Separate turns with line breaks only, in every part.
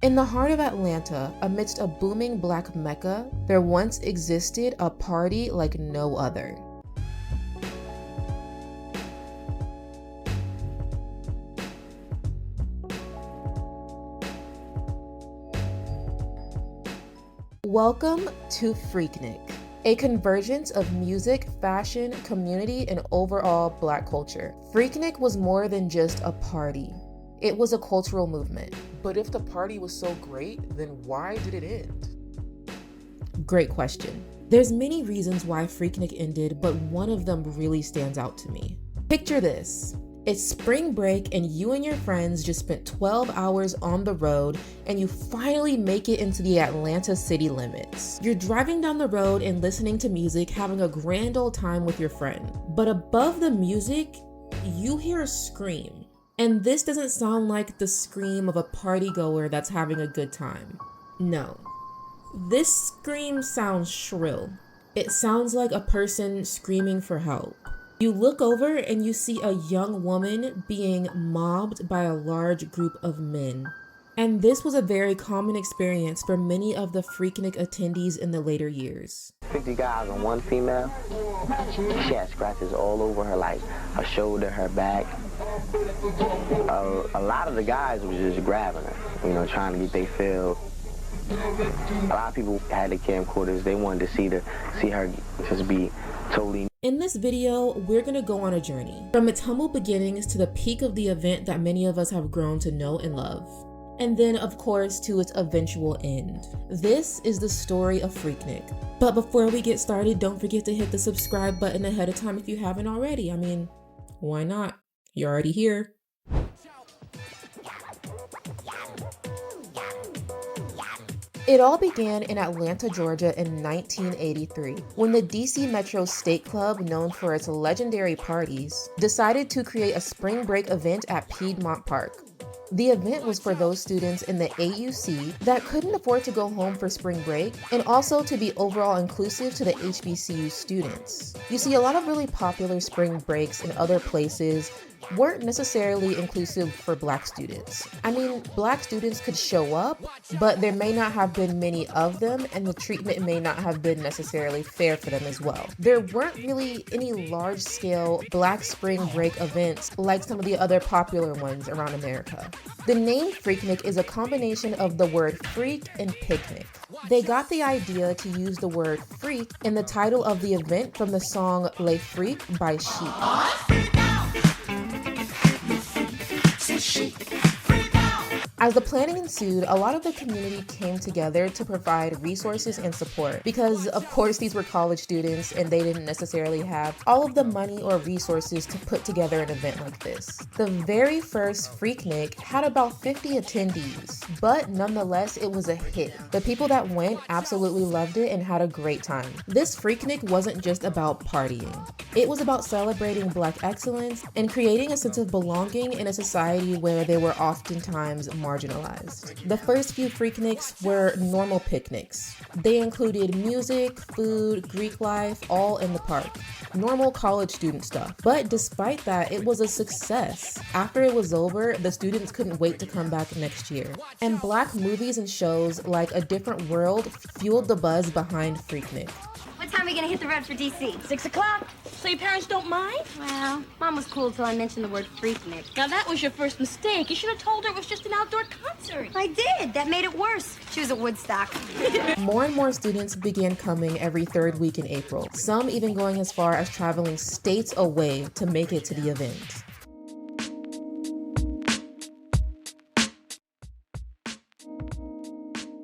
In the heart of Atlanta, amidst a booming Black mecca, there once existed a party like no other. Welcome to Freaknik, a convergence of music, fashion, community, and overall Black culture. Freaknik was more than just a party. It was a cultural movement.
But if the party was so great, then why did it end?
Great question. There's many reasons why Freaknik ended, but one of them really stands out to me. Picture this. It's spring break and you and your friends just spent 12 hours on the road and you finally make it into the Atlanta city limits. You're driving down the road and listening to music, having a grand old time with your friend. But above the music, you hear a scream. And this doesn't sound like the scream of a party goer that's having a good time. No. This scream sounds shrill. It sounds like a person screaming for help. You look over and you see a young woman being mobbed by a large group of men. And this was a very common experience for many of the Freaknik attendees in the later years.
50 guys and one female. She had scratches all over her, like her shoulder, her back. A lot of the guys was just grabbing her, trying to get their fill. A lot of people had the camcorders. They wanted to see her just be totally.
In this video, we're gonna go on a journey from its humble beginnings to the peak of the event that many of us have grown to know and love. And then, of course, to its eventual end. This is the story of Freaknik. But before we get started, don't forget to hit the subscribe button ahead of time if you haven't already. I mean, why not? You're already here. It all began in Atlanta, Georgia in 1983, when the DC Metro State Club, known for its legendary parties, decided to create a spring break event at Piedmont Park. The event was for those students in the AUC that couldn't afford to go home for spring break, and also to be overall inclusive to the HBCU students. You see, a lot of really popular spring breaks in other places weren't necessarily inclusive for Black students. I mean, Black students could show up, but there may not have been many of them, and the treatment may not have been necessarily fair for them as well. There weren't really any large-scale Black spring break events like some of the other popular ones around America. The name Freaknik is a combination of the word freak and picnic. They got the idea to use the word freak in the title of the event from the song Les Freaks by Chic. As the planning ensued, a lot of the community came together to provide resources and support because, of course, these were college students and they didn't necessarily have all of the money or resources to put together an event like this. The very first Freaknik had about 50 attendees, but nonetheless, it was a hit. The people that went absolutely loved it and had a great time. This Freaknik wasn't just about partying. It was about celebrating Black excellence and creating a sense of belonging in a society where they were oftentimes marginalized. The first few Freakniks were normal picnics. They included music, food, Greek life, all in the park. Normal college student stuff. But despite that, it was a success. After it was over, the students couldn't wait to come back next year. And Black movies and shows like A Different World fueled the buzz behind Freaknik.
What time are we gonna hit the road for DC?
6 o'clock. So your parents don't mind?
Well, Mom was cool till I mentioned the word Freaknik.
Now that was your first mistake. You should have told her it was just an outdoor concert.
I did. That made it worse. She was at Woodstock.
More and more students began coming every third week in April, some even going as far as traveling states away to make it to the event.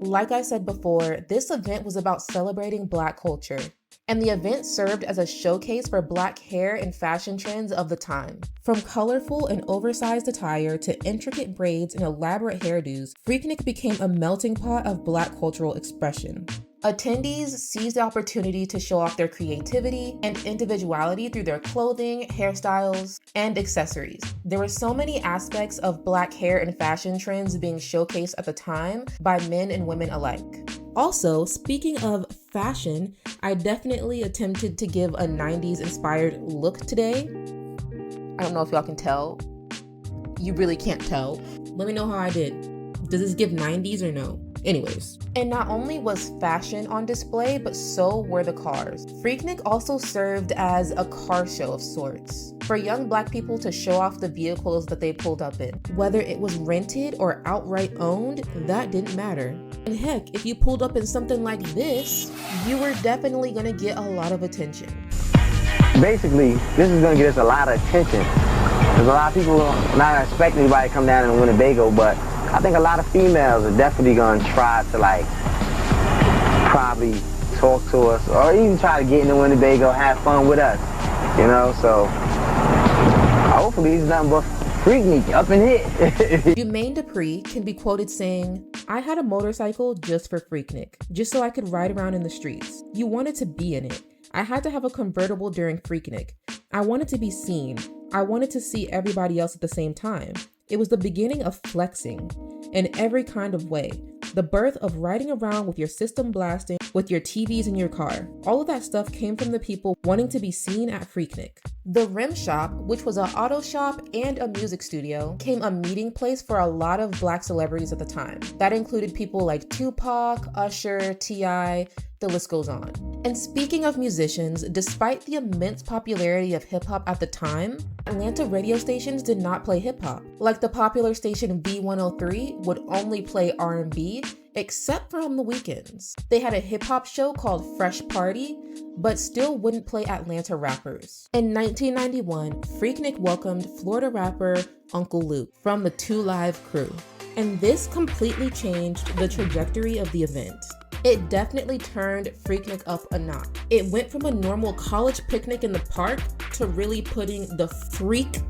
Like I said before, this event was about celebrating Black culture, and the event served as a showcase for Black hair and fashion trends of the time. From colorful and oversized attire to intricate braids and elaborate hairdos, Freaknik became a melting pot of Black cultural expression. Attendees seized the opportunity to show off their creativity and individuality through their clothing, hairstyles, and accessories. There were so many aspects of Black hair and fashion trends being showcased at the time by men and women alike. Also, speaking of fashion, I definitely attempted to give a 90s inspired look today. I don't know if y'all can tell. You really can't tell. Let me know how I did. Does this give 90s or no? Anyways. And not only was fashion on display, but so were the cars. Freaknik also served as a car show of sorts for young Black people to show off the vehicles that they pulled up in. Whether it was rented or outright owned, that didn't matter. And heck, if you pulled up in something like this, you were definitely gonna get a lot of attention.
Basically, this is gonna get us a lot of attention. There's a lot of people not expecting anybody to come down in Winnebago, but I think a lot of females are definitely gonna try to like probably talk to us or even try to get into Winnebago, have fun with us, you know, so hopefully it's nothing but Freaknik up in here.
Jermaine Dupri can be quoted saying, "I had a motorcycle just for Freaknik, just so I could ride around in the streets. You wanted to be in it. I had to have a convertible during Freaknik. I wanted to be seen. I wanted to see everybody else at the same time. It was the beginning of flexing in every kind of way. The birth of riding around with your system blasting, with your TVs in your car. All of that stuff came from the people wanting to be seen at Freaknik." The Rim Shop, which was an auto shop and a music studio, became a meeting place for a lot of Black celebrities at the time. That included people like Tupac, Usher, T.I., the list goes on. And speaking of musicians, despite the immense popularity of hip-hop at the time, Atlanta radio stations did not play hip-hop. Like the popular station V103 would only play R&B, except for on the weekends. They had a hip-hop show called Fresh Party, but still wouldn't play Atlanta rappers. In 1991, Freaknik welcomed Florida rapper Uncle Luke from the 2 Live crew. And this completely changed the trajectory of the event. It definitely turned Freaknik up a notch. It went from a normal college picnic in the park to really putting the freak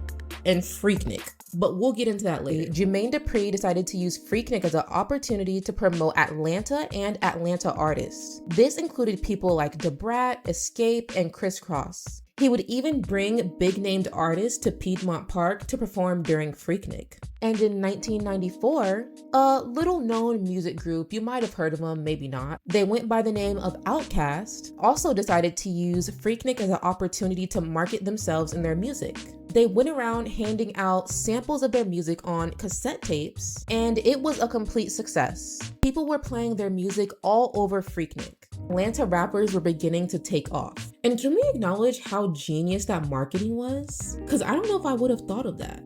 in Freaknik. But we'll get into that later. Jermaine Dupri decided to use Freaknik as an opportunity to promote Atlanta and Atlanta artists. This included people like DeBrat, Escape, and Criss Cross. He would even bring big-named artists to Piedmont Park to perform during Freaknik. And in 1994, a little-known music group, you might have heard of them, maybe not, they went by the name of Outkast, also decided to use Freaknik as an opportunity to market themselves and their music. They went around handing out samples of their music on cassette tapes, and it was a complete success. People were playing their music all over Freaknik. Atlanta rappers were beginning to take off. And can we acknowledge how genius that marketing was? Because I don't know if I would have thought of that.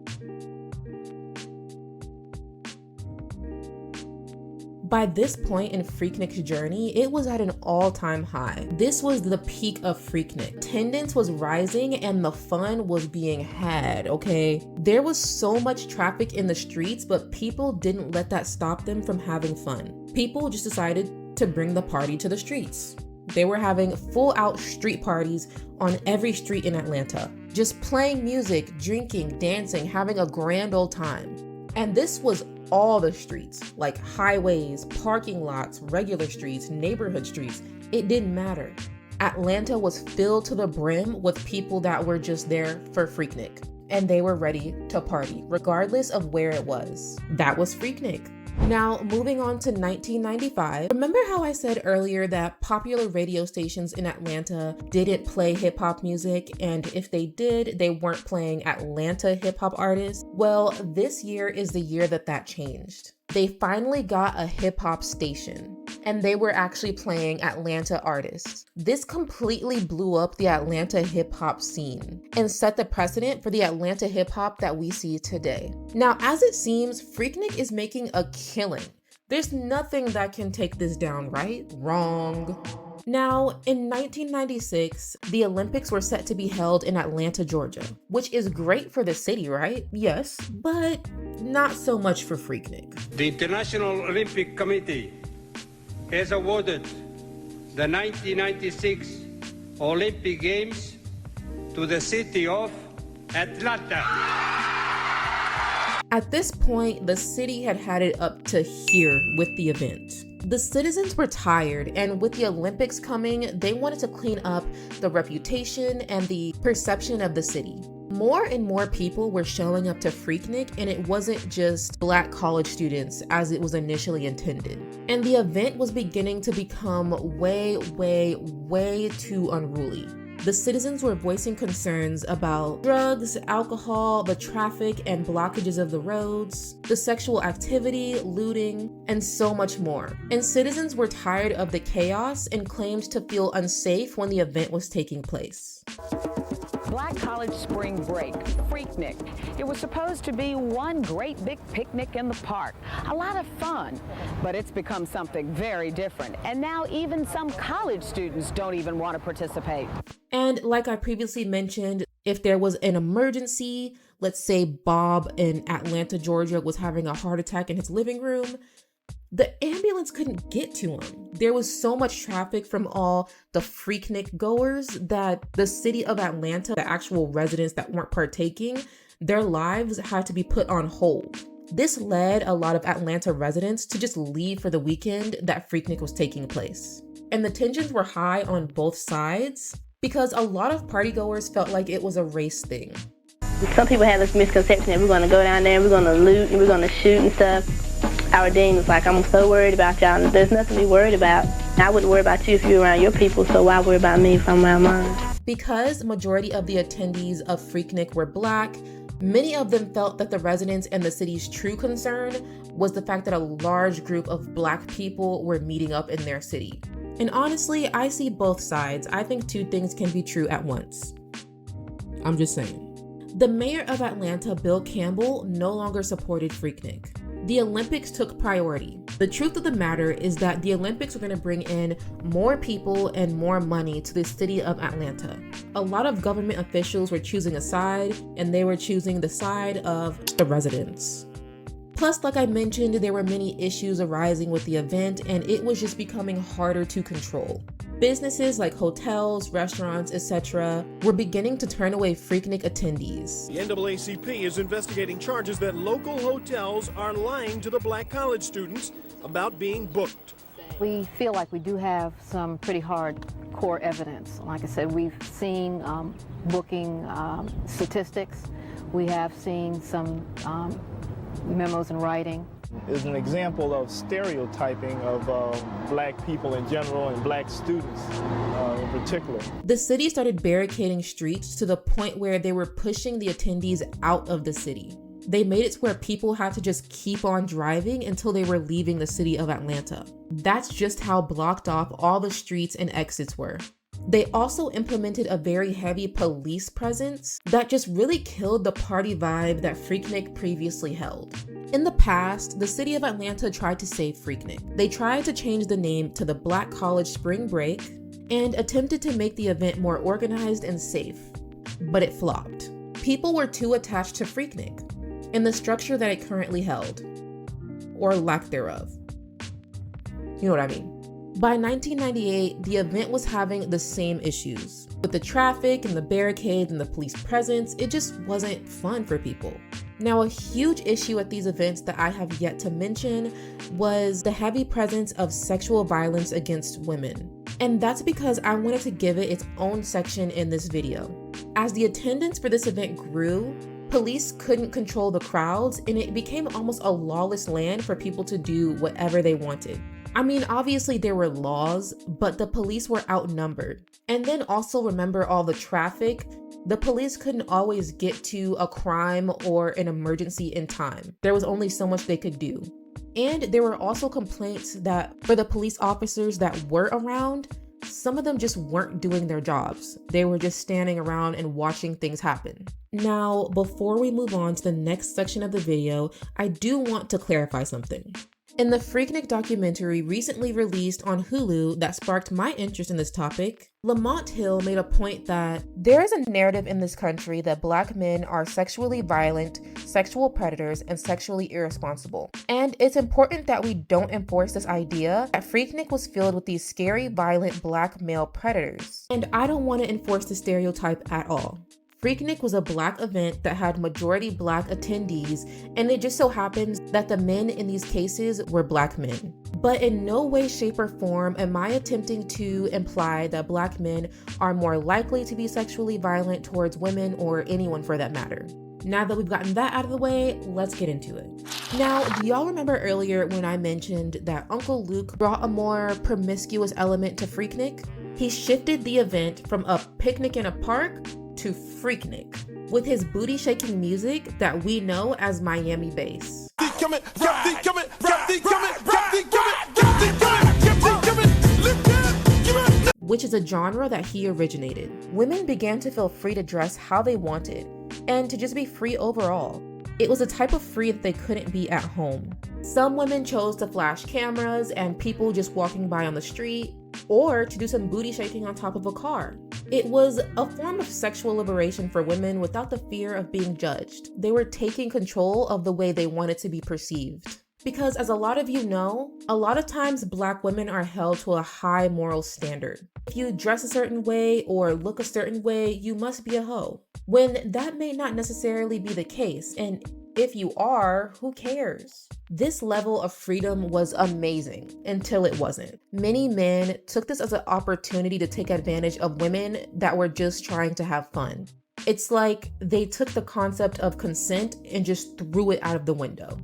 By this point in Freaknik's journey, it was at an all-time high. This was the peak of Freaknik. Attendance was rising and the fun was being had, okay? There was so much traffic in the streets, but people didn't let that stop them from having fun. People just decided to bring the party to the streets. They were having full-out street parties on every street in Atlanta, just playing music, drinking, dancing, having a grand old time. And this was all the streets, like highways, parking lots, regular streets, neighborhood streets. It didn't matter. Atlanta was filled to the brim with people that were just there for Freaknik, and they were ready to party, regardless of where it was. That was Freaknik. Now, moving on to 1995, remember how I said earlier that popular radio stations in Atlanta didn't play hip-hop music, and if they did, they weren't playing Atlanta hip-hop artists? Well, this year is the year that changed. They finally got a hip-hop station, and they were actually playing Atlanta artists. This completely blew up the Atlanta hip-hop scene and set the precedent for the Atlanta hip-hop that we see today. Now, as it seems, Freaknik is making a killing. There's nothing that can take this down, right? Wrong. Now, in 1996, the Olympics were set to be held in Atlanta, Georgia, which is great for the city, right? Yes, but not so much for Freaknik.
The International Olympic Committee has awarded the 1996 Olympic Games to the city of Atlanta.
At this point, the city had it up to here with the event. The citizens were tired, and with the Olympics coming, they wanted to clean up the reputation and the perception of the city. More and more people were showing up to Freaknik, and it wasn't just Black college students as it was initially intended. And the event was beginning to become way too unruly. The citizens were voicing concerns about drugs, alcohol, the traffic and blockages of the roads, the sexual activity, looting, and so much more. And citizens were tired of the chaos and claimed to feel unsafe when the event was taking place.
Black College Spring Break, Freaknik. It was supposed to be one great big picnic in the park. A lot of fun, but it's become something very different. And now even some college students don't even want to participate.
And like I previously mentioned, if there was an emergency, let's say Bob in Atlanta, Georgia was having a heart attack in his living room, the ambulance couldn't get to him. There was so much traffic from all the Freaknik goers that the city of Atlanta, the actual residents that weren't partaking, their lives had to be put on hold. This led a lot of Atlanta residents to just leave for the weekend that Freaknik was taking place. And the tensions were high on both sides because a lot of partygoers felt like it was a race thing.
Some people have this misconception that we're going to go down there and we're going to loot and we're going to shoot and stuff. Our dean was like, I'm so worried about y'all. There's nothing to be worried about. I wouldn't worry about you if you were around your people, so why worry about me if I'm around mine?
Because the majority of the attendees of Freaknik were Black, many of them felt that the residents and the city's true concern was the fact that a large group of Black people were meeting up in their city. And honestly, I see both sides. I think two things can be true at once. I'm just saying. The mayor of Atlanta, Bill Campbell, no longer supported Freaknik. The Olympics took priority. The truth of the matter is that the Olympics were going to bring in more people and more money to the city of Atlanta. A lot of government officials were choosing a side, and they were choosing the side of the residents. Plus, like I mentioned, there were many issues arising with the event, and it was just becoming harder to control. Businesses like hotels, restaurants, etc. were beginning to turn away Freaknik attendees.
The NAACP is investigating charges that local hotels are lying to the Black college students about being booked.
We feel like we do have some pretty hardcore evidence. Like I said, we've seen booking statistics. We have seen some memos in writing.
Is an example of stereotyping of Black people in general and Black students in particular.
The city started barricading streets to the point where they were pushing the attendees out of the city. They made it to where people had to just keep on driving until they were leaving the city of Atlanta. That's just how blocked off all the streets and exits were. They also implemented a very heavy police presence that just really killed the party vibe that Freaknik previously held. In the past, the city of Atlanta tried to save Freaknik. They tried to change the name to the Black College Spring Break and attempted to make the event more organized and safe, but it flopped. People were too attached to Freaknik and the structure that it currently held, or lack thereof. You know what I mean? By 1998, the event was having the same issues. With the traffic and the barricades and the police presence, it just wasn't fun for people. Now, a huge issue at these events that I have yet to mention was the heavy presence of sexual violence against women. And that's because I wanted to give it its own section in this video. As the attendance for this event grew, police couldn't control the crowds, and it became almost a lawless land for people to do whatever they wanted. I mean, obviously there were laws, but the police were outnumbered. And then also remember all the traffic. The police couldn't always get to a crime or an emergency in time. There was only so much they could do. And there were also complaints that for the police officers that were around, some of them just weren't doing their jobs. They were just standing around and watching things happen. Now, before we move on to the next section of the video, I do want to clarify something. In the Freaknik documentary recently released on Hulu that sparked my interest in this topic, Lamont Hill made a point that there is a narrative in this country that Black men are sexually violent, sexual predators, and sexually irresponsible. And it's important that we don't enforce this idea that Freaknik was filled with these scary, violent Black male predators. And I don't want to enforce the stereotype at all. Freaknik was a Black event that had majority Black attendees, and it just so happens that the men in these cases were Black men. But in no way, shape, or form am I attempting to imply that Black men are more likely to be sexually violent towards women or anyone for that matter. Now that we've gotten that out of the way, let's get into it. Now, do y'all remember earlier when I mentioned that Uncle Luke brought a more promiscuous element to Freaknik? He shifted the event from a picnic in a park to Freaknik, with his booty-shaking music that we know as Miami bass. Which is a genre that he originated. Women began to feel free to dress how they wanted, and to just be free overall. It was a type of free that they couldn't be at home. Some women chose to flash cameras and people just walking by on the street, or to do some booty shaking on top of a car. It was a form of sexual liberation for women without the fear of being judged. They were taking control of the way they wanted to be perceived. Because as a lot of you know, a lot of times Black women are held to a high moral standard. If you dress a certain way or look a certain way, you must be a hoe. When that may not necessarily be the case, and if you are, who cares? This level of freedom was amazing until it wasn't. Many men took this as an opportunity to take advantage of women that were just trying to have fun. It's like they took the concept of consent and just threw it out of the window.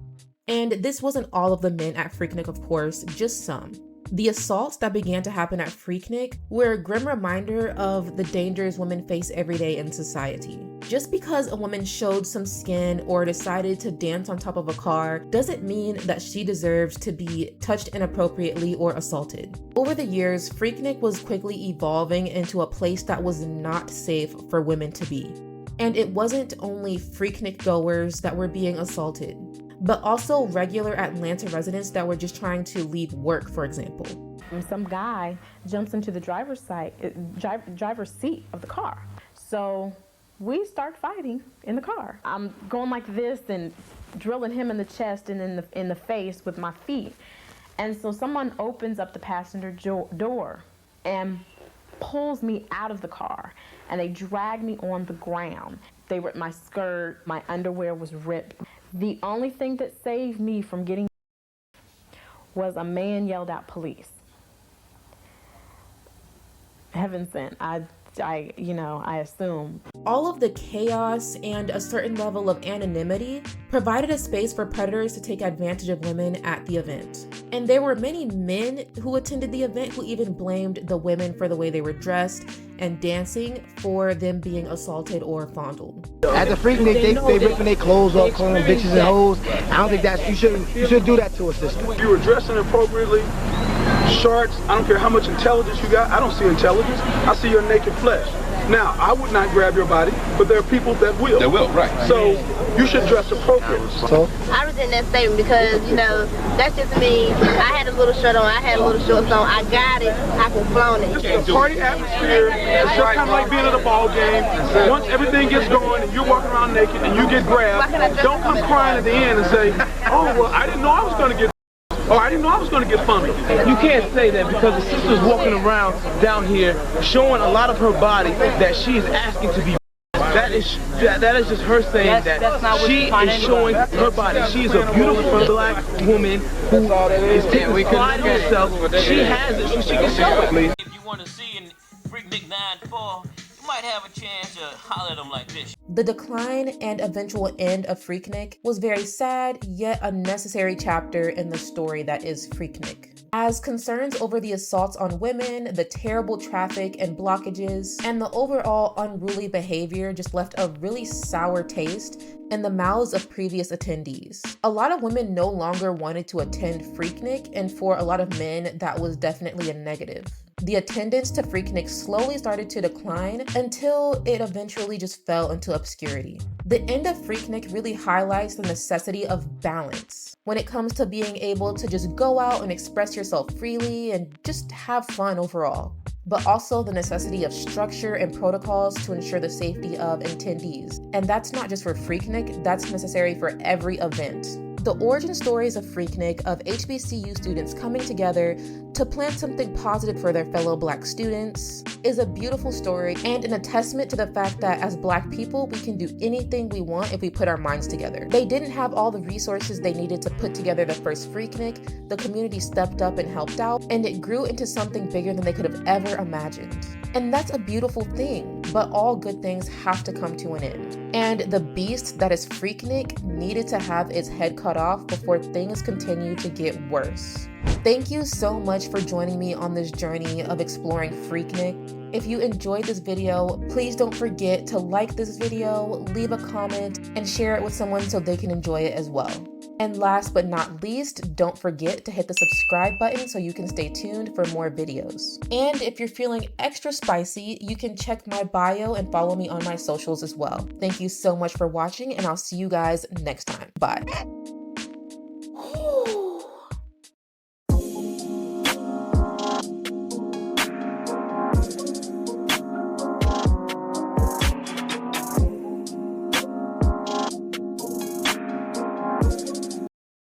And this wasn't all of the men at Freaknik, of course, just some. The assaults that began to happen at Freaknik were a grim reminder of the dangers women face every day in society. Just because a woman showed some skin or decided to dance on top of a car doesn't mean that she deserves to be touched inappropriately or assaulted. Over the years, Freaknik was quickly evolving into a place that was not safe for women to be. And it wasn't only Freaknik goers that were being assaulted, but also regular Atlanta residents that were just trying to leave work, for example.
Some guy jumps into the driver's seat of the car. So we start fighting in the car. I'm going like this and drilling him in the chest and in the face with my feet. And so someone opens up the passenger door and pulls me out of the car, and they drag me on the ground. They ripped my skirt, my underwear was ripped. The only thing that saved me from getting was a man yelled out, "Police." Heaven sent, I assume.
All of the chaos and a certain level of anonymity provided a space for predators to take advantage of women at the event. And there were many men who attended the event who even blamed the women for the way they were dressed and dancing for them being assaulted or fondled.
At the Freaknik, they ripping their clothes off, calling them bitches and hoes. I don't think you shouldn't do that to a sister.
You were dressing appropriately, shorts, I don't care how much intelligence you got, I don't see intelligence, I see your naked flesh. Now, I would not grab your body, but there are people that will.
That will, right.
So, you should dress appropriately.
So?
I resent that statement because, that's just me. I had a little shirt on, I had a little shorts on, I got it, I can flaunt it.
It's a party atmosphere, it's just kind of like being at a ball game. Once everything gets going and you're walking around naked and you get grabbed, don't come crying at the end and say, oh, well, I didn't know I was going to get oh, I didn't know I was going to get fondled.
You can't say that because the sister's walking around down here showing a lot of her body that she is asking to be. That is just her saying that she is showing her body. She is a beautiful Black woman who is taking pride in herself. She has it, so she can show it.
If you want to see in Freaknik 9-4, you might have a chance to holler at them like this.
The decline and eventual end of Freaknik was very sad, yet a necessary chapter in the story that is Freaknik. As concerns over the assaults on women, the terrible traffic and blockages, and the overall unruly behavior just left a really sour taste in the mouths of previous attendees. A lot of women no longer wanted to attend Freaknik, and for a lot of men, that was definitely a negative. The attendance to Freaknik slowly started to decline until it eventually just fell into obscurity. The end of Freaknik really highlights the necessity of balance when it comes to being able to just go out and express yourself freely and just have fun overall, but also the necessity of structure and protocols to ensure the safety of attendees. And that's not just for Freaknik, that's necessary for every event. The origin stories of Freaknik, of HBCU students coming together to plant something positive for their fellow Black students, is a beautiful story and an attestament to the fact that as Black people, we can do anything we want if we put our minds together. They didn't have all the resources they needed to put together the first Freaknik. The community stepped up and helped out, and it grew into something bigger than they could have ever imagined. And that's a beautiful thing, but all good things have to come to an end. And the beast that is Freaknik needed to have its head cut off before things continue to get worse. Thank you so much for joining me on this journey of exploring Freaknik. If you enjoyed this video, please don't forget to like this video, leave a comment, and share it with someone so they can enjoy it as well. And last but not least, don't forget to hit the subscribe button so you can stay tuned for more videos. And if you're feeling extra spicy, you can check my bio and follow me on my socials as well. Thank you so much for watching, and I'll see you guys next time. Bye.